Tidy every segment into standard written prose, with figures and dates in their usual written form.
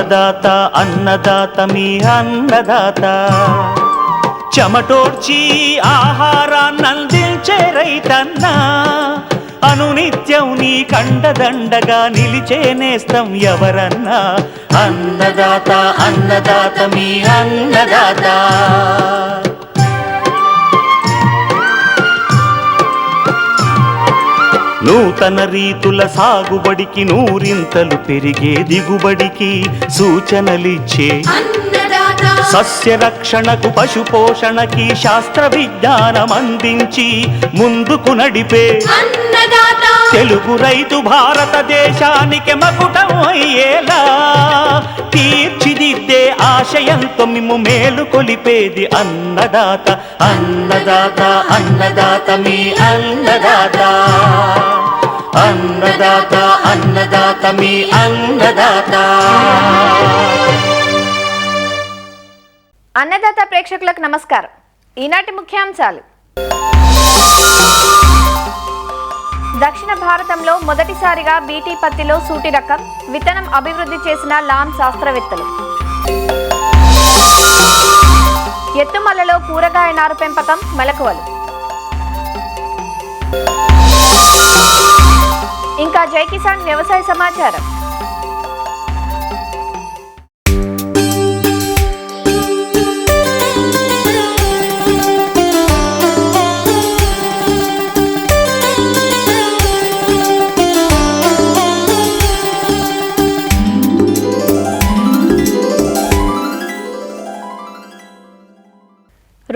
అన్నదాత అన్నదాత మీ అన్నదాత చెమటోడ్చి ఆహారాన్నందించే రైతన్న అనునిత్యం నీ కండదండగా నిలిచే నేస్తం ఎవరన్నా అన్నదాత అన్నదాత మీ అన్నదాత నూతన రీతుల సాగుబడికి నూరింతలు పెరిగే దిగుబడికి సూచనలిచ్చే సస్య రక్షణకు పశు పోషణకి శాస్త్ర విజ్ఞానం అందించి ముందుకు నడిపే తెలుగు రైతు భారతదేశానికి మకుటం అయ్యేలా తీర్చిదిద్దే ఆశయంతో మిమ్ము మేలు కొలిపేది అన్నదాత అన్నదాత అన్నదాత మీ అన్నదాత అన్నదాత అన్నదాత మీ అన్నదాత. అన్నదాత ప్రేక్షకులకు నమస్కారం. ఈనాటి ముఖ్యాంశాలు: దక్షిణ భారతంలో మొదటిసారిగా బీటీ పత్తిలో సూటి రకం విత్తనం అభివృద్ధి చేసిన లామ్ శాస్త్రవేత్తలు. ఎత్తుమల్లలో కూరగాయ నారు పెంపకం మెలకువలు. ఇంకా జై కిసాన్ వ్యవసాయ సమాచారం.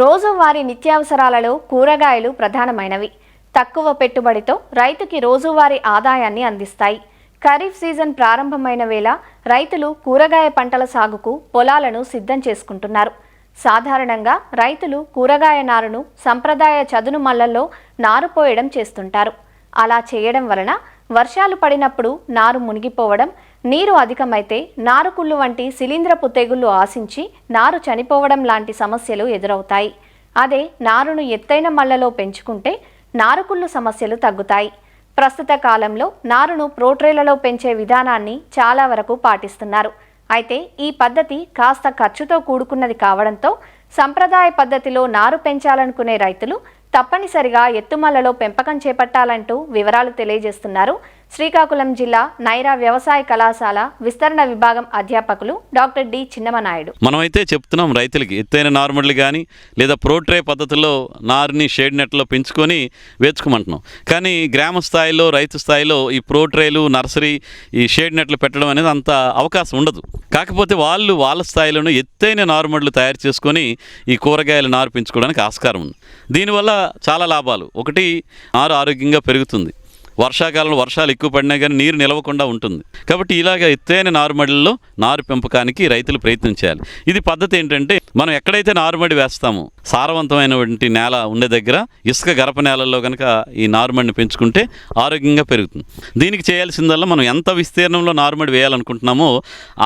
రోజువారీ నిత్యావసరాలలో కూరగాయలు ప్రధానమైనవి. తక్కువ పెట్టుబడితో రైతుకి రోజువారీ ఆదాయాన్ని అందిస్తాయి. ఖరీఫ్ సీజన్ ప్రారంభమైన వేళ రైతులు కూరగాయ పంటల సాగుకు పొలాలను సిద్ధం చేసుకుంటున్నారు. సాధారణంగా రైతులు కూరగాయ నారును సంప్రదాయ చదును మల్లల్లో నారు పోయడం చేస్తుంటారు. అలా చేయడం వలన వర్షాలు పడినప్పుడు నారు మునిగిపోవడం, నీరు అధికమైతే నారుకుళ్ళు వంటి శిలీంధ్రపు తెగుళ్లు ఆశించి నారు చనిపోవడం లాంటి సమస్యలు ఎదురవుతాయి. అదే నారును ఎత్తైన మల్లలో పెంచుకుంటే నారుకుళ్ళు సమస్యలు తగ్గుతాయి. ప్రస్తుత కాలంలో నారును ప్రోట్రేలలో పెంచే విధానాన్ని చాలా వరకు పాటిస్తున్నారు. అయితే ఈ పద్ధతి కాస్త ఖర్చుతో కూడుకున్నది కావడంతో సంప్రదాయ పద్ధతిలో నారు పెంచాలనుకునే రైతులు తప్పనిసరిగా ఎత్తుమల్లలో పెంపకం చేపట్టాలంటూ వివరాలు తెలియజేస్తున్నారు శ్రీకాకుళం జిల్లా నైరా వ్యవసాయ కళాశాల విస్తరణ విభాగం అధ్యాపకులు డాక్టర్ డి చిన్నమనాయుడు. మనమైతే చెప్తున్నాం రైతులకి ఎత్తైన నార్మల్లు కానీ లేదా ప్రోట్రే పద్ధతిలో నారుని షేడ్ నెట్లో పెంచుకొని వేచుకోమంటున్నాం. కానీ గ్రామ స్థాయిలో రైతు స్థాయిలో ఈ ప్రోట్రేలు నర్సరీ ఈ షేడ్ నెట్లు పెట్టడం అనేది అంత అవకాశం ఉండదు. కాకపోతే వాళ్ళ స్థాయిలోనూ ఎత్తైన నార్మల్లు తయారు చేసుకొని ఈ కూరగాయల నారు పెంచుకోవడానికి ఆస్కారం ఉంది. దీనివల్ల చాలా లాభాలు. ఒకటి, నారు ఆరోగ్యంగా పెరుగుతుంది. వర్షాకాలంలో వర్షాలు ఎక్కువ పడినా కానీ నీరు నిలవకుండా ఉంటుంది. కాబట్టి ఇలాగ ఎత్తైన నారుమడిలో నారు పెంపకానికి రైతులు ప్రయత్నం చేయాలి. ఇది పద్ధతి ఏంటంటే, మనం ఎక్కడైతే నారుమడి వేస్తామో సారవంతమైనటువంటి నేల ఉండే దగ్గర ఇసుక గరప నేలల్లో కనుక ఈ నారుమడిని పెంచుకుంటే ఆరోగ్యంగా పెరుగుతుంది. దీనికి చేయాల్సిందల్లా మనం ఎంత విస్తీర్ణంలో నారుమడి వేయాలనుకుంటున్నామో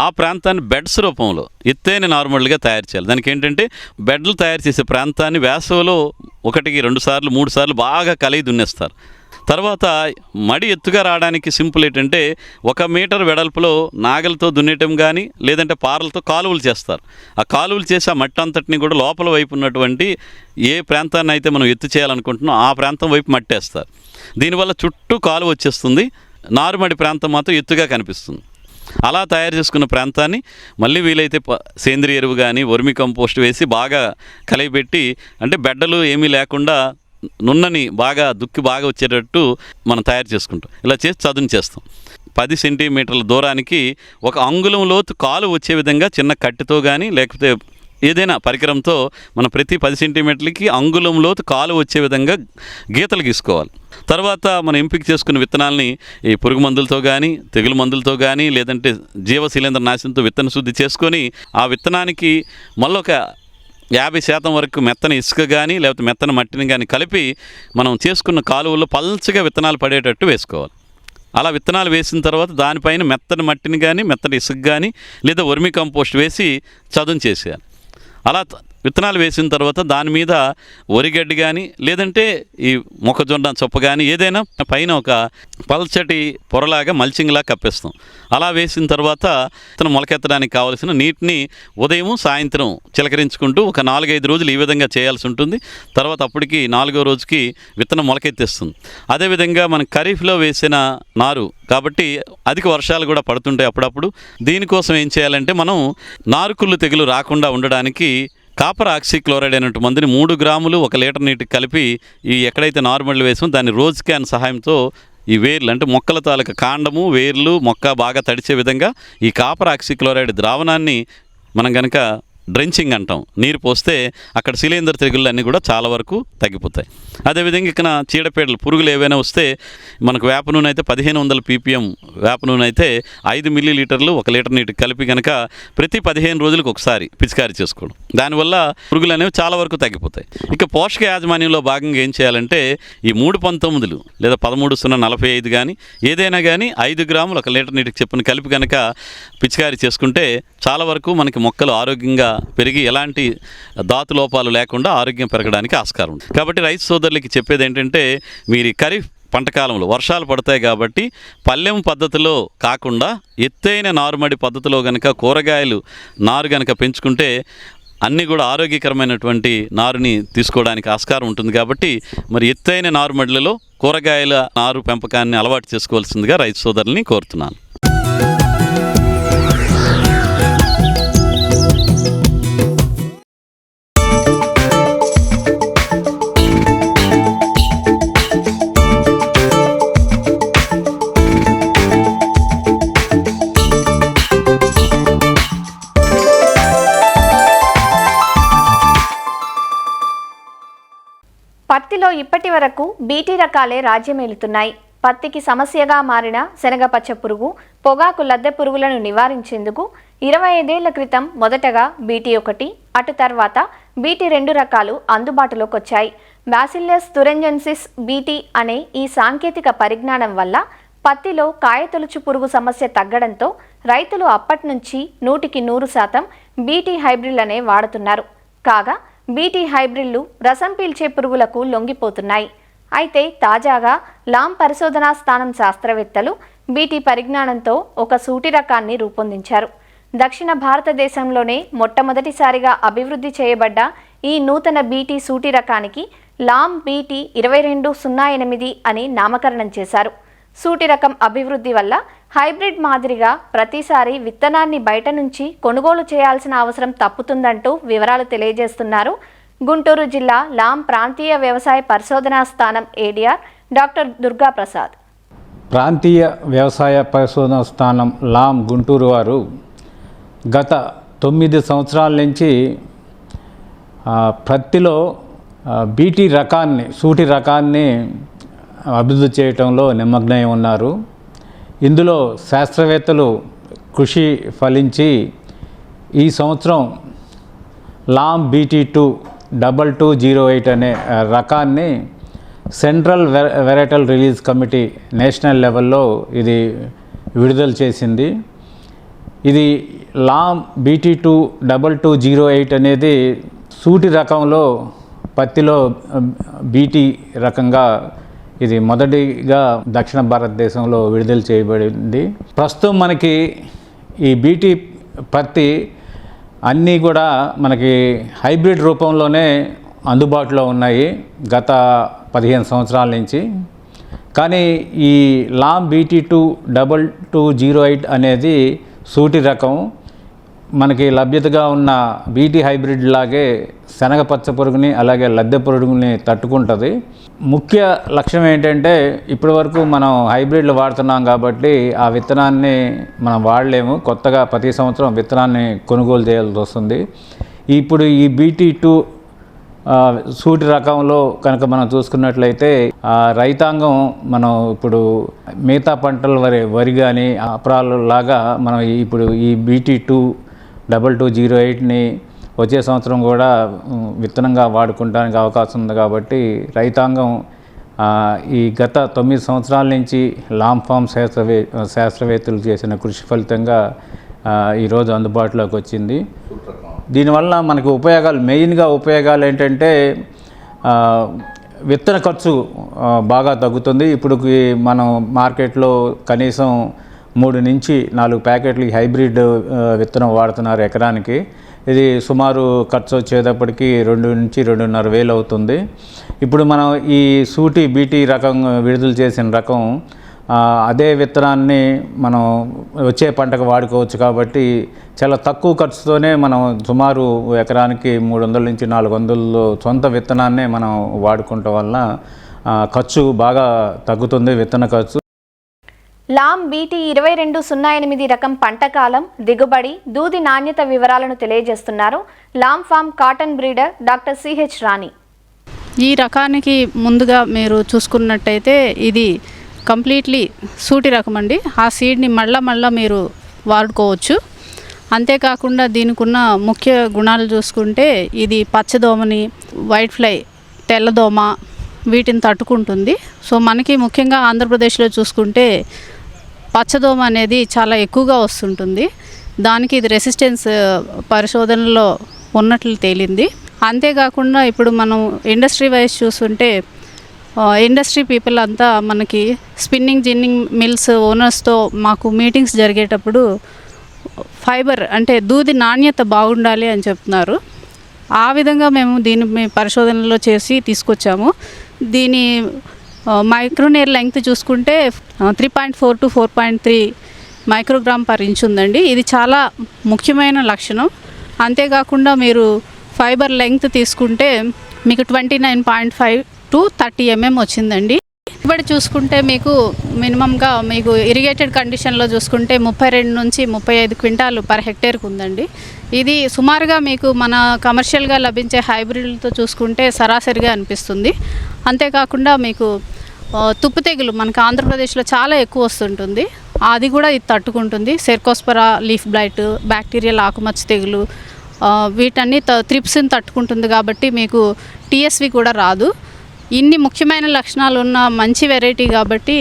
ఆ ప్రాంతాన్ని బెడ్స్ రూపంలో ఎత్తైన నారుమడిగా తయారు చేయాలి. దానికి ఏంటంటే, బెడ్లు తయారు చేసే ప్రాంతాన్ని వేసవిలో 1, 2 సార్లు 3 సార్లు బాగా కలిగి దున్నేస్తారు. తర్వాత మడి ఎత్తుగా రావడానికి సింపుల్ ఏంటంటే, 1 మీటర్ వెడల్పులో నాగలతో దున్నేయటం కానీ లేదంటే పారలతో కాలువలు చేస్తారు. ఆ కాలువలు చేసి ఆ మట్టి అంతటిని కూడా లోపల వైపు ఉన్నటువంటి ఏ ప్రాంతాన్ని అయితే మనం ఎత్తు చేయాలనుకుంటున్నాం ఆ ప్రాంతం వైపు మట్టేస్తారు. దీనివల్ల చుట్టూ కాలువ వచ్చేస్తుంది, నారుమడి ప్రాంతం మాత్రం ఎత్తుగా కనిపిస్తుంది. అలా తయారు చేసుకున్న ప్రాంతాన్ని మళ్ళీ వీలైతే సేంద్రియ ఎరువు కానీ వర్మి కంపోస్ట్ వేసి బాగా కలిగిపెట్టి, అంటే బెడ్డలు ఏమీ లేకుండా నున్నని బాగా దుక్కి బాగా వచ్చేటట్టు మనం తయారు చేసుకుంటాం. ఇలా చేసి చదును చేస్తాం. 10 సెంటీమీటర్ల దూరానికి 1 అంగుళం లోతు కాలు వచ్చే విధంగా చిన్న కట్టెతో కానీ లేకపోతే ఏదైనా పరికరంతో మనం ప్రతి 10 సెంటీమీటర్లకి అంగుళం లోతు కాలు వచ్చే విధంగా గీతలు గీసుకోవాలి. తర్వాత మనం ఎంపిక చేసుకున్న విత్తనాలని ఈ పురుగు మందులతో కానీ తెగులు మందులతో కానీ లేదంటే జీవశిలీంద్ర నాశనంతో విత్తన శుద్ధి చేసుకొని ఆ విత్తనానికి మళ్ళొక 50% వరకు మెత్తన ఇసుక కానీ లేకపోతే మెత్తన మట్టిని కానీ కలిపి మనం చేసుకున్న కాలువల్లో పల్చగా విత్తనాలు పడేటట్టు వేసుకోవాలి. అలా విత్తనాలు వేసిన తర్వాత దానిపైన మెత్తని మట్టిని కానీ మెత్తని ఇసుక కానీ లేదా వర్మి కంపోస్ట్ వేసి చదును చేసేయాలి. అలా విత్తనాలు వేసిన తర్వాత దాని మీద వరిగడ్డి కానీ లేదంటే ఈ మొక్కజొన్న చొప్ప కానీ ఏదైనా పైన ఒక పల్చటి పొరలాగా మల్చింగ్లా కప్పేస్తాం. అలా వేసిన తర్వాత విత్తనం మొలకెత్తడానికి కావాల్సిన నీటిని ఉదయం సాయంత్రం చిలకరించుకుంటూ ఒక 4-5 రోజులు ఈ విధంగా చేయాల్సి ఉంటుంది. తర్వాత అప్పటికి 4వ రోజుకి విత్తనం మొలకెత్తేస్తుంది. అదేవిధంగా మనం ఖరీఫ్లో వేసిన నారు కాబట్టి అధిక వర్షాలు కూడా పడుతుంటాయి అప్పుడప్పుడు. దీనికోసం ఏం చేయాలంటే మనం నారుకుళ్ళు తెగులు రాకుండా ఉండడానికి కాపర్ ఆక్సీక్లోరైడ్ అనేటువంటి మందుని 3 గ్రాములు 1 లీటర్ నీటికి కలిపి ఈ ఎక్కడైతే నార్మల్ వేసామో దాన్ని రోజ్ క్యాన్ సహాయంతో ఈ వేర్లు అంటే మొక్కల తాలూకా కాండము వేర్లు మొక్క బాగా తడిచే విధంగా ఈ కాపర్ ఆక్సీక్లోరైడ్ ద్రావణాన్ని మనం కనుక డ్రెంచింగ్ అంటాం, నీరు పోస్తే అక్కడ శిలీంధ్ర తెగుళ్ళు అన్నీ కూడా చాలా వరకు తగ్గిపోతాయి. అదేవిధంగా ఇక్కడ చీడపీడలు పురుగులు ఏవైనా వస్తే మనకు వేప నూనె అయితే 1500 ppm వేప నూనె అయితే 5 మిల్లీలీటర్లు 1 లీటర్ నీటికి కలిపి కనుక ప్రతి 15 రోజులకు ఒకసారి పిచికారీ చేసుకోవడం, దానివల్ల పురుగులు అనేవి చాలా వరకు తగ్గిపోతాయి. ఇక పోషక యాజమాన్యంలో భాగంగా ఏం చేయాలంటే ఈ 319 లేదా 13-0-45 కానీ ఏదైనా కానీ 5 గ్రాములు 1 లీటర్ నీటికి చెప్పున కలిపి కనుక పిచికారీ చేసుకుంటే చాలా వరకు మనకి మొక్కలు ఆరోగ్యంగా పెరిగి ఎలాంటి ధాతు లోపాలు లేకుండా ఆరోగ్యం పెరగడానికి ఆస్కారం ఉంది. కాబట్టి రైతు సోదరులకి చెప్పేది ఏంటంటే మీరు ఖరీఫ్ పంటకాలంలో వర్షాలు పడతాయి కాబట్టి పల్లెం పద్ధతిలో కాకుండా ఎత్తైన నారుమడి పద్ధతిలో కనుక కూరగాయలు నారు కనుక పెంచుకుంటే అన్నీ కూడా ఆరోగ్యకరమైనటువంటి నారుని తీసుకోవడానికి ఆస్కారం ఉంటుంది. కాబట్టి మరి ఎత్తైన నారుమడిలలో కూరగాయల నారు పెంపకాన్ని అలవాటు చేసుకోవాల్సిందిగా రైతు సోదరుల్ని కోరుతున్నాను. పత్తిలో ఇప్పటి వరకు బీటీ రకాలే రాజ్యమేలుతున్నాయి. పత్తికి సమస్యగా మారిన శనగపచ్చ పురుగు, పొగాకు లద్దె పురుగులను నివారించేందుకు 25 ఏళ్ల క్రితం మొదటగా బీటీ 1, అటు తర్వాత బీటీ 2 రకాలు అందుబాటులోకి వచ్చాయి. బ్యాసిల్లస్ తురెంజెన్సిస్ బీటీ అనే ఈ సాంకేతిక పరిజ్ఞానం వల్ల పత్తిలో కాయతొలుచు పురుగు సమస్య తగ్గడంతో రైతులు అప్పటి నుంచి 100% బీటీ హైబ్రిడ్లనే వాడుతున్నారు. కాగా బీటీ హైబ్రిడ్లు రసం పీల్చే పురుగులకు లొంగిపోతున్నాయి. అయితే తాజాగా లామ్ పరిశోధనా స్థానం శాస్త్రవేత్తలు బీటీ పరిజ్ఞానంతో ఒక సూటి రకాన్ని రూపొందించారు. దక్షిణ భారతదేశంలోనే మొట్టమొదటిసారిగా అభివృద్ధి చేయబడ్డ ఈ నూతన బీటీ సూటి రకానికి లామ్ బీటీ 2208 అని నామకరణం చేశారు. సూటి రకం అభివృద్ధి వల్ల హైబ్రిడ్ మాదిరిగా ప్రతిసారి విత్తనాన్ని బయట నుంచి కొనుగోలు చేయాల్సిన అవసరం తప్పుతుందంటూ వివరాలు తెలియజేస్తున్నారు గుంటూరు జిల్లా లామ్ ప్రాంతీయ వ్యవసాయ పరిశోధనా స్థానం ఏడీఆర్ డాక్టర్ దుర్గా ప్రసాద్. ప్రాంతీయ వ్యవసాయ పరిశోధనా స్థానం లామ్ గుంటూరు వారు గత 9 సంవత్సరాల నుంచి పత్తిలో బీటీ రకాన్ని సూటి రకాన్ని అభివృద్ధి చేయటంలో నిమగ్నమై ఉన్నారు. ఇందులో శాస్త్రవేత్తలు కృషి ఫలించి ఈ సంవత్సరం లామ్ బీటీ 2208 అనే రకాన్ని central varietal release committee national లెవెల్లో ఇది విడుదల చేసింది. ఇది లామ్ బీటీ 2208 అనేది సూటి రకంలో పత్తిలో బీటీ రకంగా ఇది మొదటిగా దక్షిణ భారతదేశంలో విడుదల చేయబడింది. ప్రస్తుతం మనకి ఈ బీటీ పత్తి అన్నీ కూడా మనకి హైబ్రిడ్ రూపంలోనే అందుబాటులో ఉన్నాయి గత 15 సంవత్సరాల నుంచి. కానీ ఈ లామ్ బీటీ 2208 అనేది సూటి రకం మనకి లభ్యతగా ఉన్న బీటీ హైబ్రిడ్ లాగే శనగపచ్చ పురుగుని అలాగే లద్దె పురుగుని తట్టుకుంటుంది. ముఖ్య లక్ష్యం ఏంటంటే ఇప్పటి వరకు మనం హైబ్రిడ్లు వాడుతున్నాం కాబట్టి ఆ విత్తనాన్ని మనం వాడలేము. కొత్తగా ప్రతి సంవత్సరం విత్తనాన్ని కొనుగోలు చేయాల్సి వస్తుంది. ఇప్పుడు ఈ బీటీ 2 సూటి రకంలో కనుక మనం చూసుకున్నట్లయితే రైతాంగం మనం ఇప్పుడు మిగతా పంటల వరి కానీ అపరాలు లాగా మనం ఇప్పుడు ఈ బీటీ 2208ని వచ్చే సంవత్సరం కూడా విత్తనంగా వాడుకోవడానికి అవకాశం ఉంది. కాబట్టి రైతాంగం ఈ గత 9 సంవత్సరాల నుంచి లామ్ ఫామ్ శాస్త్రవేత్తలు చేసిన కృషి ఫలితంగా ఈరోజు అందుబాటులోకి వచ్చింది. దీనివల్ల మనకు మెయిన్గా ఉపయోగాలు ఏంటంటే విత్తన ఖర్చు బాగా తగ్గుతుంది. ఇప్పుడు మనం మార్కెట్లో కనీసం 3 నుంచి 4 ప్యాకెట్లు హైబ్రిడ్ విత్తనం వాడుతున్నారు ఎకరానికి. ఇది సుమారు ఖర్చు వచ్చేటప్పటికి 2 నుంచి 2.5 వేలు అవుతుంది. ఇప్పుడు మనం ఈ సూటి బీటీ రకం విడుదల చేసిన రకం అదే విత్తనాన్ని మనం వచ్చే పంటకు వాడుకోవచ్చు కాబట్టి చాలా తక్కువ ఖర్చుతోనే మనం సుమారు ఎకరానికి 300 నుంచి 400 సొంత విత్తనాన్నే మనం వాడుకోవటం వల్ల ఖర్చు బాగా తగ్గుతుంది, విత్తన ఖర్చు. లామ్ బీటీ 2208 రకం పంట కాలం, దిగుబడి, దూది నాణ్యత వివరాలను తెలియజేస్తున్నారు Lam farm cotton breeder doctor CH Rani. ఈ రకానికి ముందుగా మీరు చూసుకున్నట్టయితే ఇది కంప్లీట్లీ సూటి రకం అండి. ఆ సీడ్ని మళ్ళా మీరు వాడుకోవచ్చు. అంతేకాకుండా దీనికి ఉన్న ముఖ్య గుణాలు చూసుకుంటే ఇది పచ్చదోమని, వైట్ ఫ్లై, తెల్లదోమ వీటిని తట్టుకుంటుంది. సో మనకి ముఖ్యంగా ఆంధ్రప్రదేశ్లో చూసుకుంటే పచ్చదోమ అనేది చాలా ఎక్కువగా వస్తుంటుంది. దానికి ఇది రెసిస్టెన్స్ పరిశోధనలో ఉన్నట్లు తేలింది. అంతేకాకుండా ఇప్పుడు మనం ఇండస్ట్రీ వైజ్ చూస్తుంటే ఇండస్ట్రీ పీపుల్ అంతా మనకి స్పిన్నింగ్ జిన్నింగ్ మిల్స్ ఓనర్స్తో మాకు మీటింగ్స్ జరిగేటప్పుడు ఫైబర్ అంటే దూది నాణ్యత బాగుండాలి అని చెప్తున్నారు. ఆ విధంగా మేము దీన్ని పరిశోధనలో చేసి తీసుకొచ్చాము. దీని మైక్రోనేర్ లెంగ్త్ చూసుకుంటే 3.4 to 4.3 మైక్రోగ్రామ్ పర్ ఇంచ్ ఉందండి. ఇది చాలా ముఖ్యమైన లక్షణం. అంతేకాకుండా మీరు ఫైబర్ లెంగ్త్ తీసుకుంటే మీకు 29.5 to 30 mm వచ్చిందండి. ఇప్పుడు చూసుకుంటే మీకు మినిమంగా మీకు ఇరిగేటెడ్ కండిషన్లో చూసుకుంటే 32 నుంచి 35 క్వింటాలు పర్ హెక్టేర్కి ఉందండి. ఇది సుమారుగా మీకు మన కమర్షియల్గా లభించే హైబ్రిడ్లతో చూసుకుంటే సరాసరిగా అనిపిస్తుంది. అంతేకాకుండా మీకు తుప్పు తెగులు మనకు ఆంధ్రప్రదేశ్లో చాలా ఎక్కువ వస్తుంటుంది, అది కూడా ఇది తట్టుకుంటుంది. సెర్కోస్పరా లీఫ్ బ్లైట్, బ్యాక్టీరియల్ ఆకుమచ్చ తెగులు వీటన్ని త్రిప్స్ని తట్టుకుంటుంది కాబట్టి మీకు టీఎస్వి కూడా రాదు. ఇన్ని ముఖ్యమైన లక్షణాలు ఉన్న మంచి వెరైటీ కాబట్టి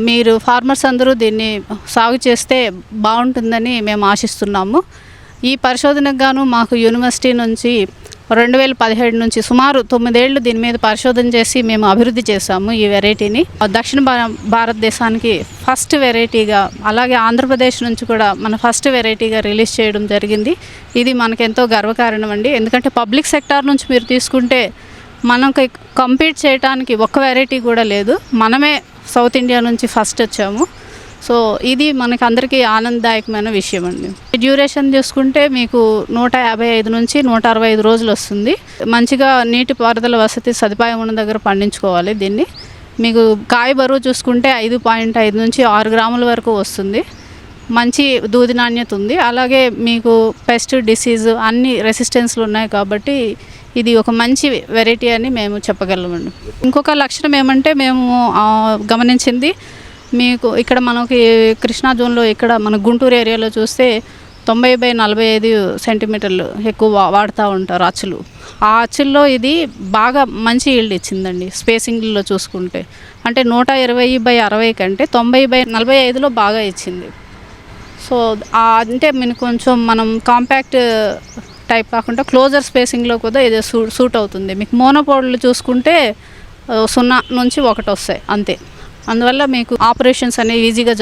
మీరు ఫార్మర్స్ అందరూ దీన్ని సాగు చేస్తే బాగుంటుందని మేము ఆశిస్తున్నాము. ఈ పరిశోధనకు గాను మాకు యూనివర్సిటీ నుంచి 2017 నుంచి సుమారు 9 ఏళ్ళు దీని మీద పరిశోధన చేసి మేము అభివృద్ధి చేశాము ఈ వెరైటీని. దక్షిణ భారతదేశానికి ఫస్ట్ వెరైటీగా, అలాగే ఆంధ్రప్రదేశ్ నుంచి కూడా మన ఫస్ట్ వెరైటీగా రిలీజ్ చేయడం జరిగింది. ఇది మనకెంతో గర్వకారణం అండి. ఎందుకంటే పబ్లిక్ సెక్టార్ నుంచి మీరు తీసుకుంటే మనకి కంపీట్ చేయడానికి ఒక్క వెరైటీ కూడా లేదు. మనమే సౌత్ ఇండియా నుంచి ఫస్ట్ వచ్చాము. సో ఇది మనకి అందరికీ ఆనందదాయకమైన విషయం అండి. డ్యూరేషన్ చూసుకుంటే మీకు 155 నుంచి 165 రోజులు వస్తుంది. మంచిగా నీటి పారుదల వసతి సదుపాయం ఉన్న దగ్గర పండించుకోవాలి దీన్ని. మీకు కాయ బరువు చూసుకుంటే 5.5 నుంచి 6 గ్రాముల వరకు వస్తుంది. మంచి దూది నాణ్యత ఉంది. అలాగే మీకు పెస్ట్, డిసీజ్ అన్ని రెసిస్టెన్స్లు ఉన్నాయి కాబట్టి ఇది ఒక మంచి వెరైటీ అని మేము చెప్పగలమండి. ఇంకొక లక్షణం ఏమంటే మేము గమనించింది, మీకు ఇక్కడ మనకి కృష్ణా జోన్లో ఇక్కడ మన గుంటూరు ఏరియాలో చూస్తే 90/45 సెంటీమీటర్లు ఎక్కువ వాడుతూ ఉంటారు అచ్చులు. ఆ అచ్చుల్లో ఇది బాగా మంచి ఈల్డ్ ఇచ్చిందండి. స్పేసింగ్లో చూసుకుంటే అంటే 120/60 కంటే 90/45లో బాగా ఇచ్చింది. సో అంటే మనకు కొంచెం మనం కాంపాక్ట్ టైప్ కాకుండా క్లోజర్ స్పేసింగ్లో కూడా ఇది సూట్ అవుతుంది. మీకు మోనోపోడ్లు చూసుకుంటే 0 నుంచి 1 వస్తాయి అంతే. అందువల్ల మీకు ఆపరేషన్స్ అనేవి ఈజీగా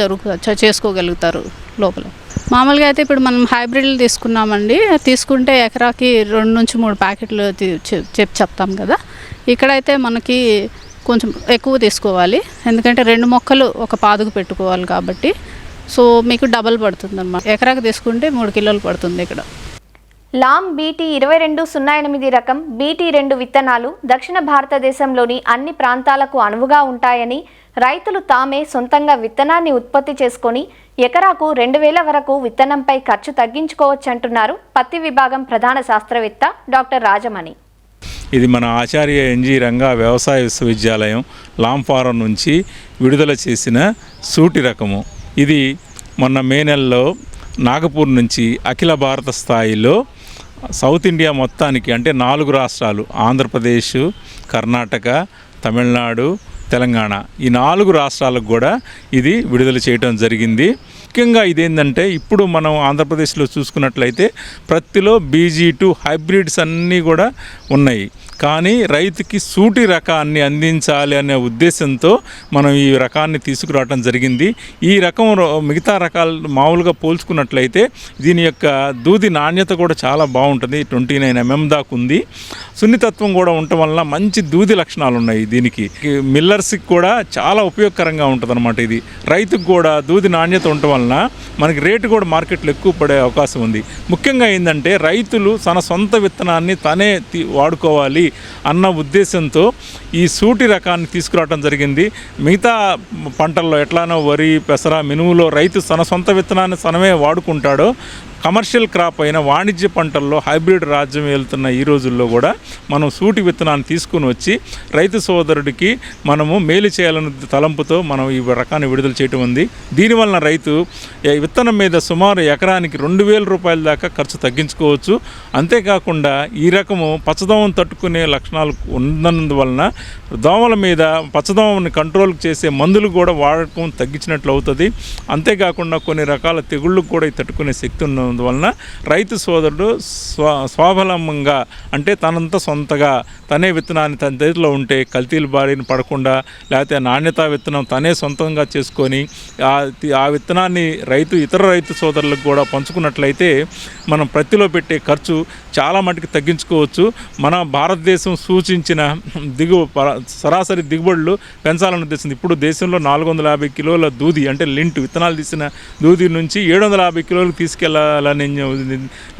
చేసుకోగలుగుతారు లోపల. మామూలుగా అయితే ఇప్పుడు మనం హైబ్రిడ్లు తీసుకున్నామండి. తీసుకుంటే ఎకరాకి 2 నుంచి 3 ప్యాకెట్లు చెప్తాం కదా. ఇక్కడైతే మనకి కొంచెం ఎక్కువ తీసుకోవాలి, ఎందుకంటే 2 మొక్కలు ఒక పాదుకు పెట్టుకోవాలి కాబట్టి. సో మీకు డబల్ పడుతుంది అన్నమాట. ఎకరాకి తీసుకుంటే 3 కిలోలు పడుతుంది ఇక్కడ. లామ్ బీటీ 2208 రకం BT2 విత్తనాలు దక్షిణ భారతదేశంలోని అన్ని ప్రాంతాలకు అనువుగా ఉంటాయని, రైతులు తామే సొంతంగా విత్తనాన్ని ఉత్పత్తి చేసుకొని ఎకరాకు 2000 వరకు విత్తనంపై ఖర్చు తగ్గించుకోవచ్చంటున్నారు పత్తి విభాగం ప్రధాన శాస్త్రవేత్త డాక్టర్ రాజమణి. ఇది మన ఆచార్య ఎన్జి రంగా వ్యవసాయ విశ్వవిద్యాలయం లామ్ ఫారం నుంచి విడుదల చేసిన సూటి రకము. ఇది మొన్న మే నెలలో నాగపూర్ నుంచి అఖిల భారత స్థాయిలో సౌత్ ఇండియా మొత్తానికి అంటే 4 రాష్ట్రాలు ఆంధ్రప్రదేశ్, కర్ణాటక, తమిళనాడు, తెలంగాణ ఈ 4 రాష్ట్రాలకు కూడా ఇది విడుదల చేయడం జరిగింది. ముఖ్యంగా ఇదేంటంటే ఇప్పుడు మనం ఆంధ్రప్రదేశ్లో చూసుకున్నట్లయితే ప్రత్తిలో BG2 హైబ్రిడ్స్ అన్నీ కూడా ఉన్నాయి. కానీ రైతుకి సూటి రకాన్ని అందించాలి అనే ఉద్దేశంతో మనం ఈ రకాన్ని తీసుకురావడం జరిగింది. ఈ రకం మిగతా రకాలు మామూలుగా పోల్చుకున్నట్లయితే దీని యొక్క దూది నాణ్యత కూడా చాలా బాగుంటుంది. 29 mm దాకా ఉంది. సున్నితత్వం కూడా ఉండటం వల్ల మంచి దూది లక్షణాలు ఉన్నాయి. దీనికి మిల్లర్స్కి కూడా చాలా ఉపయోగకరంగా ఉంటుంది అన్నమాట. ఇది రైతుకు కూడా దూది నాణ్యత ఉండటం వలన మనకి రేటు కూడా మార్కెట్లో ఎక్కువ పడే అవకాశం ఉంది. ముఖ్యంగా ఏంటంటే రైతులు తన సొంత విత్తనాన్ని తనే వాడుకోవాలి అన్న ఉద్దేశంతో ఈ సూటి రకాన్ని తీసుకురావడం జరిగింది. మిగతా పంటల్లో ఎట్లానో వరి, పెసర, మినుములో రైతు తన సొంత విత్తనాన్ని తనమే వాడుకుంటాడో, కమర్షియల్ క్రాప్ అయిన వాణిజ్య పంటల్లో హైబ్రిడ్ రాజ్యం వెళ్తున్న ఈ రోజుల్లో కూడా మనం సూటి విత్తనాన్ని తీసుకుని వచ్చి రైతు సోదరుడికి మనము మేలు చేయాలన్న తలంపుతో మనం ఈ రకాన్ని విడుదల చేయటం ఉంది. దీనివలన రైతు విత్తనం మీద సుమారు ఎకరానికి 2,000 రూపాయల దాకా ఖర్చు తగ్గించుకోవచ్చు. అంతేకాకుండా ఈ రకము పచ్చదోమను తట్టుకునే లక్షణాలు ఉన్నందువలన దోమల మీద పచ్చదోమని కంట్రోల్ చేసే మందులు కూడా వాడకం తగ్గించినట్లు అవుతుంది. అంతేకాకుండా కొన్ని రకాల తెగుళ్ళకు కూడా తట్టుకునే శక్తి ఉన్నందువలన రైతు సోదరుడు స్వావలంబంగా అంటే తనంత సొంతగా తనే విత్తనాన్ని తన చేతిలో ఉంటే కల్తీల బారిన పడకుండా, లేకపోతే నాణ్యతా విత్తనం తనే సొంతంగా చేసుకొని ఆ విత్తనాన్ని ఇతర రైతు సోదరులకు కూడా పంచుకున్నట్లయితే మనం ప్రత్తిలో పెట్టే ఖర్చు చాలా మటుకు తగ్గించుకోవచ్చు. మన భారతదేశం సూచించిన సరాసరి దిగుబడులు పెంచాలని ఉద్దేశింది. ఇప్పుడు దేశంలో 450 కిలోల దూది అంటే లింట్ విత్తనాలు తీసిన దూది నుంచి 750 కిలోలకు తీసుకెళ్లాలని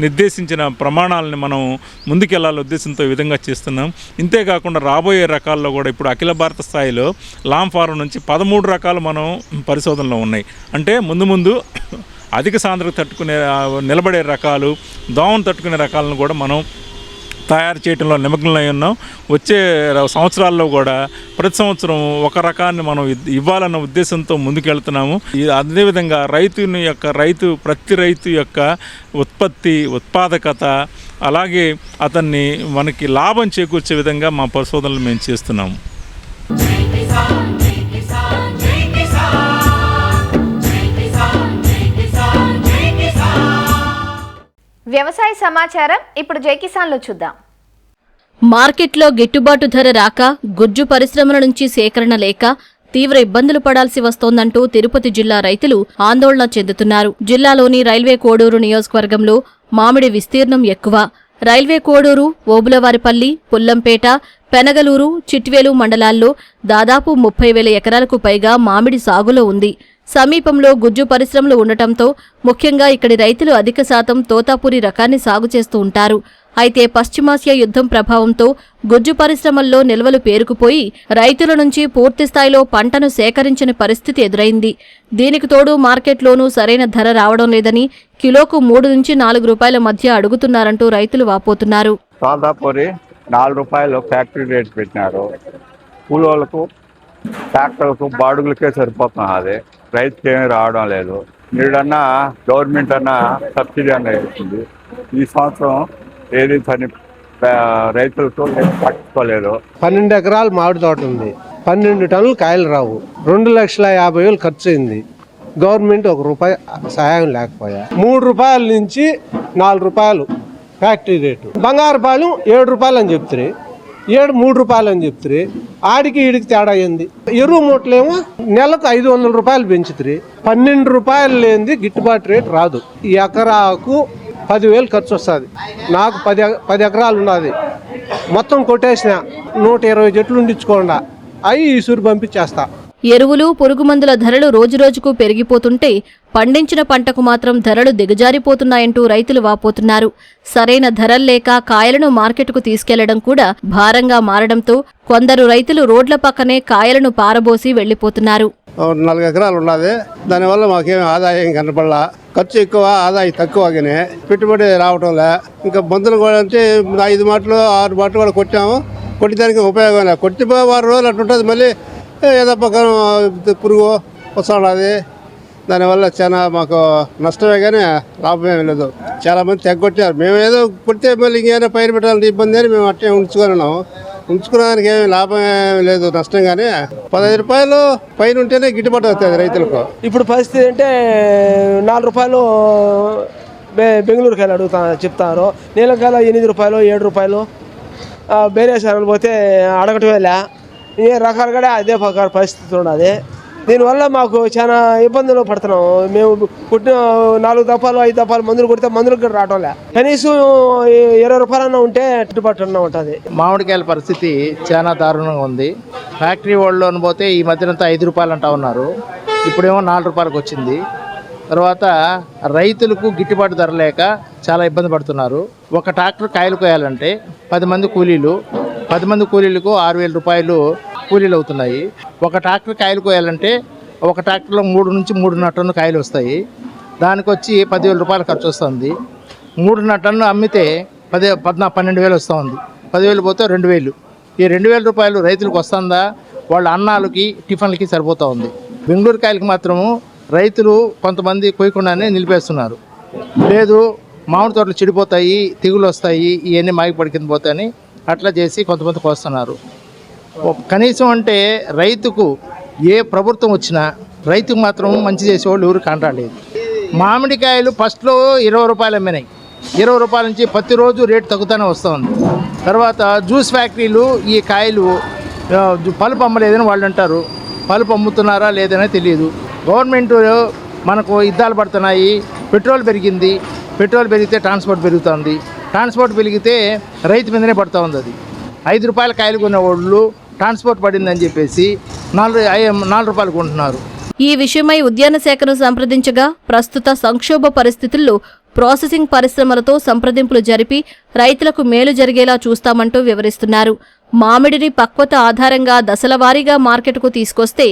నిర్దేశించిన ప్రమాణాలని మనం ముందుకెళ్లాలనే ఉద్దేశంతో ఈ విధంగా చేస్తున్నాం. ఇంతేకాకుండా రాబోయే రకాల్లో కూడా ఇప్పుడు అఖిల భారత స్థాయిలో లామ్ ఫారం నుంచి 13 రకాలు మనం పరిశోధనలో ఉన్నాయి. అంటే ముందు అధిక సాంద్రత తట్టుకునే నిలబడే రకాలు, దోమను తట్టుకునే రకాలను కూడా మనం తయారు చేయడంలో నిమగ్నమై ఉన్నాం. వచ్చే సంవత్సరాల్లో కూడా ప్రతి సంవత్సరం ఒక రకాన్ని మనం ఇవ్వాలన్న ఉద్దేశంతో ముందుకెళ్తున్నాము. అదేవిధంగా ప్రతి రైతు యొక్క ఉత్పత్తి, ఉత్పాదకత, అలాగే అతన్ని మనకి లాభం చేకూర్చే విధంగా మా పరిశోధనలు మేము చేస్తున్నాము. వ్యవసాయ సమాచారం ఇప్పుడు జై కిసాన్లో చూద్దాం. మార్కెట్లో గిట్టుబాటు ధర రాక, గుజ్జు పరిశ్రమల నుంచి సేకరణ లేక తీవ్ర ఇబ్బందులు పడాల్సి వస్తోందంటూ తిరుపతి జిల్లా రైతులు ఆందోళన చెందుతున్నారు. జిల్లాలోని రైల్వే కోడూరు నియోజకవర్గంలో మామిడి విస్తీర్ణం ఎక్కువ. రైల్వే కోడూరు, ఓబులవారిపల్లి, పుల్లంపేట, పెనగలూరు, చిట్వేలు మండలాల్లో దాదాపు 30,000 ఎకరాలకు పైగా మామిడి సాగులో ఉంది. సమీపంలో గుజ్జు పరిశ్రమలు ఉండటంతో ముఖ్యంగా ఇక్కడి రైతులు అధిక శాతం తోతాపురి రకాన్ని సాగు చేస్తూ ఉంటారు. అయితే పశ్చిమాసియా యుద్ధం ప్రభావంతో గుజ్జు పరిశ్రమల్లో నిల్వలు పేరుకుపోయి రైతుల నుంచి పూర్తిస్థాయిలో పంటను సేకరించని పరిస్థితి ఎదురైంది. దీనికి తోడు మార్కెట్లోనూ సరైన ధర రావడం లేదని కిలోకు 3 నుంచి 4 రూపాయల మధ్య అడుగుతున్నారంటూ రైతులు వాపోతున్నారు. తోతాపురి 4 రూపాయలు ఫ్యాక్టరీ రేట్ పెట్టినారు. కూలోళ్ళకు, ట్రాక్టర్లకు, బాడుగులకే సరిపోతున్నా. అది రైతుకి ఏమీ రావడం లేదు. నీడన్నా గవర్నమెంట్ అన్నా సబ్సిడీ అన్న ఇస్తుంది. ఈ సంవత్సరం ఏది రైతులతో పట్టుకోలేదు. 12 ఎకరాలు మామిడి తోట ఉంది. 12 టన్నులు కాయలు రావు. 2,50,000 ఖర్చు అయింది. గవర్నమెంట్ 1 రూపాయి సహాయం లేకపోయా. 3 రూపాయల నుంచి 4 రూపాయలు ఫ్యాక్టరీ రేటు. బంగారుపాలెం 7 రూపాయలు అని చెప్తారు, 3 రూపాయలు అని చెప్తారు. ఆడికి ఈడికి తేడా అయింది. ఎరువు మూటలేమో నెలకు 500 రూపాయలు పెంచుతారు. 12 రూపాయలు లేనిది గిట్టుబాటు రేటు రాదు. ఈ ఎకరాకు 10,000 ఖర్చు వస్తుంది. నాకు 10 ఎకరాలు ఉన్నది. మొత్తం కొట్టేసిన 120 చెట్లు ఉండించుకోండా అవి ఈసూరు పంపించేస్తా. ఎరువులు, పురుగుమందుల ధరలు రోజురోజుకు పెరిగిపోతుంటే పండించిన పంటకు మాత్రం ధరలు దిగజారిపోతున్నాయంటూ రైతులు వాపోతున్నారు. సరైన ధరల్లేక కాయలను మార్కెట్కు తీసుకెళ్లడం కూడా భారంగా మారడంతో కొందరు రైతులు రోడ్ల పక్కనే కాయలను పారబోసి వెళ్లిపోతున్నారు. 4 ఎకరాలు ఉన్నది. దానివల్ల మాకేం ఆదాయం కనపడలా. ఖర్చు ఎక్కువ, ఆదాయం తక్కువగానే. పెట్టుబడి రావటంలే. ఇంకా మందులు కూడా అంటే 5 మాటలు 6 మాటలు కూడా కొట్టాము. కొట్టడానికి ఉపయోగం లేదు. కొట్టి 6 రోజులు అట్టుంటుంది. మళ్ళీ ఏదో పక్కన పురుగు వస్తున్నది. దానివల్ల చాలా మాకు నష్టమే కానీ లాభమేమీ లేదు. చాలామంది తెగొట్టారు. మేము ఏదో కొడితే మళ్ళీ ఇంకేమైనా పైరు పెట్టాలంటే ఇబ్బంది అని మేము అట్టే ఉంచుకొని ఉన్నాము. ఉంచుకునేదానికి ఏమి లాభం ఏమి లేదు, నష్టంగానే 15 రూపాయలు పైన ఉంటేనే గిట్టుబాటు అవుతుంది రైతులకు. ఇప్పుడు పరిస్థితి అంటే 4 రూపాయలు బెంగళూరుకి వెళ్ళి చెప్తారు, నీలకాయలు 8 రూపాయలు 7 రూపాయలు, వేరే సార్లు పోతే అడగటమేలే, ఏ రకాలు కూడా అదే పరిస్థితి ఉన్నది. దీనివల్ల మాకు చాలా ఇబ్బందులు పడుతున్నాం. మేము పుట్టిన 4 దఫాలు 5 దఫాలు మందులు కొడితే మందులకు కూడా రావటంలే. కనీసం 20 రూపాయలన్నా ఉంటే గిట్టుబాటు ఉంటుంది. మామిడికాయల పరిస్థితి చాలా దారుణంగా ఉంది. ఫ్యాక్టరీ వాళ్ళు పోతే ఈ మధ్యనంతా 5 రూపాయలు అంటా ఉన్నారు, ఇప్పుడేమో 4 రూపాయలకు వచ్చింది. తర్వాత రైతులకు గిట్టుబాటు ధర లేక చాలా ఇబ్బంది పడుతున్నారు. ఒక ట్రాక్టర్ కాయలు కోయాలంటే 10 మంది కూలీలు, 10 మంది కూలీలకు 6,000 రూపాయలు కూలీలు అవుతున్నాయి. ఒక ట్రాక్టర్ కాయలు కోయాలంటే ఒక ట్రాక్టర్లో 3 నుంచి 3.5 టన్ను కాయలు వస్తాయి. దానికి వచ్చి 10,000 రూపాయలు ఖర్చు వస్తుంది. 3.5 టన్ను అమ్మితే 12,000 వస్తుంది. 10,000 పోతే 2,000. ఈ 2,000 రూపాయలు రైతులకు వస్తుందా? వాళ్ళ అన్నాలకి టిఫిన్లకి సరిపోతూ ఉంది. బెంగళూరు కాయలకి మాత్రము రైతులు కొంతమంది కొయ్యకుండానే నిలిపేస్తున్నారు. లేదు మామిడి తోటలు చెడిపోతాయి, తెగులు వస్తాయి, ఇవన్నీ మాగిపడి కింద పోతాయని అట్లా చేసి కొంతమంది కోస్తున్నారు. కనీసం అంటే రైతుకు ఏ ప్రభుత్వం వచ్చినా రైతుకు మాత్రం మంచి చేసేవాళ్ళు ఎవరు కాంటాలేదు. మామిడికాయలు ఫస్ట్లో 20 రూపాయలు అమ్మినాయి, 20 రూపాయల నుంచి ప్రతిరోజు రేటు తగ్గుతూనే వస్తుంది. తర్వాత జ్యూస్ ఫ్యాక్టరీలు ఈ కాయలు పలుపు అమ్మలేదని వాళ్ళు అంటారు. పలుపు అమ్ముతున్నారా లేదనే తెలియదు. గవర్నమెంట్ మనకు యుద్ధాలు పడుతున్నాయి, పెట్రోల్ పెరిగింది, పెట్రోల్ పెరిగితే ట్రాన్స్పోర్ట్ పెరుగుతుంది, ట్రాన్స్పోర్ట్ పెరిగితే రైతు మీదనే పడుతూ ఉంది. అది 5 రూపాయల కాయలు కొనే వాళ్ళు ట్రాన్స్పోర్ట్ పడిందని చెప్పేసి 4 రూపాయలు కొంటున్నారు. ఈ విషయమై ఉద్యాన శాఖను సంప్రదించగా ప్రస్తుత సంక్షోభ పరిస్థితుల్లో ప్రాసెసింగ్ పరిశ్రమలతో సంప్రదింపులు జరిపి రైతులకు మేలు జరిగేలా చూస్తామంటూ వివరిస్తున్నారు. మామిడిని పక్వత ఆధారంగా దశలవారీగా మార్కెట్కు తీసుకొస్తే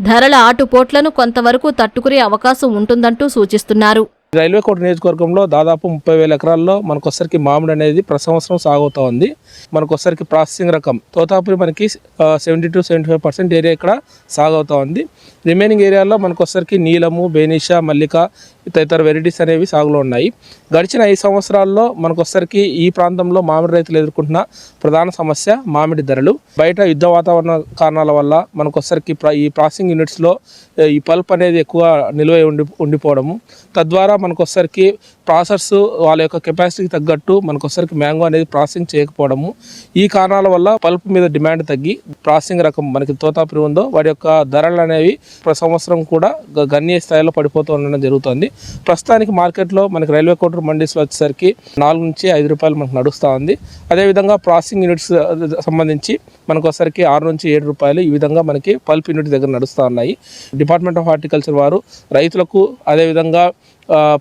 ధరల ఆటుపోట్లను కొంతవరకు తట్టుకునే అవకాశం ఉంటుందంటూ సూచిస్తున్నారు. రైల్వే కోట నియోజకవర్గంలో దాదాపు 30,000 ఎకరాల్లో మనకొసరికి మామిడి అనేది ప్రతి సంవత్సరం సాగుతూ ఉంది. మనకొసరికి ప్రాసెసింగ్ రకం తోతాపురి మనకి 70-75% ఏరియా ఇక్కడ సాగుతూ ఉంది. రిమైనింగ్ ఏరియాలో మనకొసరికి నీలము, బేనిషా, మల్లిక తదితర వెరైటీస్ అనేవి సాగులో ఉన్నాయి. గడిచిన 5 సంవత్సరాల్లో మనకొసరికి ఈ ప్రాంతంలో మామిడి రైతులు ఎదుర్కొంటున్న ప్రధాన సమస్య మామిడి ధరలు. బయట యుద్ధ వాతావరణ కారణాల వల్ల మనకొసరికి ఈ ప్రాసెసింగ్ యూనిట్స్లో ఈ పల్ప్ అనేది ఎక్కువ నిల్వ ఉండిపోవడము, తద్వారా మనకొసరికి ప్రాసెస్ వాళ్ళ యొక్క కెపాసిటీకి తగ్గట్టు మనకొసరికి మ్యాంగో అనేది ప్రాసెసింగ్ చేయకపోవడము, ఈ కారణాల వల్ల పల్ప్ మీద డిమాండ్ తగ్గి ప్రాసెసింగ్ రకం మనకి తోతాపురి ఉందో వాటి యొక్క ధరలు అనేవి ప్రతి సంవత్సరం కూడా గణనీయ స్థాయిలో పడిపోతూ ఉండడం జరుగుతుంది. ప్రస్తుతానికి మార్కెట్లో మనకి రైల్వే కోటర్ మండీస్లో వచ్చేసరికి 4 నుంచి 5 రూపాయలు మనకు నడుస్తూ ఉంది. అదేవిధంగా ప్రాసెసింగ్ యూనిట్స్ సంబంధించి మనకొసరికి 6 నుంచి 7 రూపాయలు ఈ విధంగా మనకి పల్ప్ యూనిట్ దగ్గర నడుస్తూ ఉన్నాయి. డిపార్ట్మెంట్ ఆఫ్ హార్టికల్చర్ వారు రైతులకు అదేవిధంగా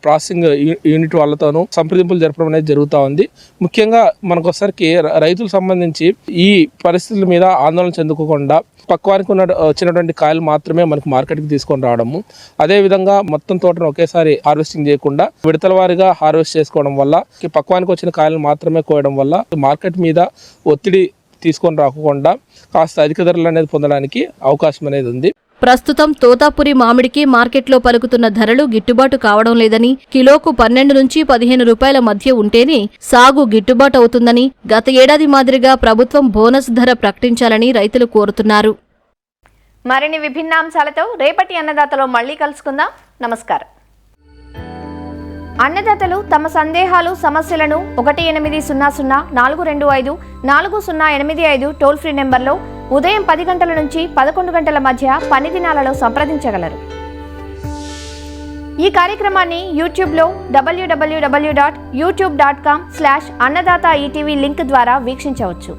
ప్రాసెసింగ్ యూనిట్ వాళ్ళతోనూ సంప్రదింపులు జరపడం అనేది జరుగుతూ ఉంది. ముఖ్యంగా మనకొసరికి రైతులకు సంబంధించి ఈ పరిస్థితుల మీద ఆందోళన చెందుకోకుండా పక్వానికి వచ్చినటువంటి కాయలు మాత్రమే మనకు మార్కెట్కి తీసుకొని రావడము, అదేవిధంగా మొత్తం తోటను ఒకేసారి హార్వెస్టింగ్ చేయకుండా విడతల వారీగా హార్వెస్ట్ చేసుకోవడం వల్ల పక్వానికి వచ్చిన కాయలు మాత్రమే కోయడం వల్ల మార్కెట్ మీద ఒత్తిడి తీసుకొని రాకుండా కాస్త అధిక ధరలు అనేది పొందడానికి అవకాశం అనేది ఉంది. ప్రస్తుతం తోతాపురి మామిడికి మార్కెట్లో పలుకుతున్న ధరలు గిట్టుబాటు కావడం లేదని, కిలోకు 12 నుంచి 15 రూపాయల మధ్య ఉంటేనే సాగు గిట్టుబాటు అవుతుందని, గత ఏడాది మాదిరిగా ప్రభుత్వం బోనస్ ధర ప్రకటించాలని రైతులు కోరుతున్నారు. మరిన్ని విభిన్నాంశాలతో రేపటి అన్నదాతలో మళ్ళీ కలుసుకుందాం. నమస్కారం. అన్నదాతలు తమ సందేహాలు, సమస్యలను 1800-425-4085 టోల్ ఫ్రీ నెంబర్లో ఉదయం 10 గంటల నుంచి 11 గంటల మధ్య పని దినాలలో సంప్రదించగలరు. ఈ కార్యక్రమాన్ని యూట్యూబ్లో www.youtube.com/annadaata ETV లింక్ ద్వారా వీక్షించవచ్చు.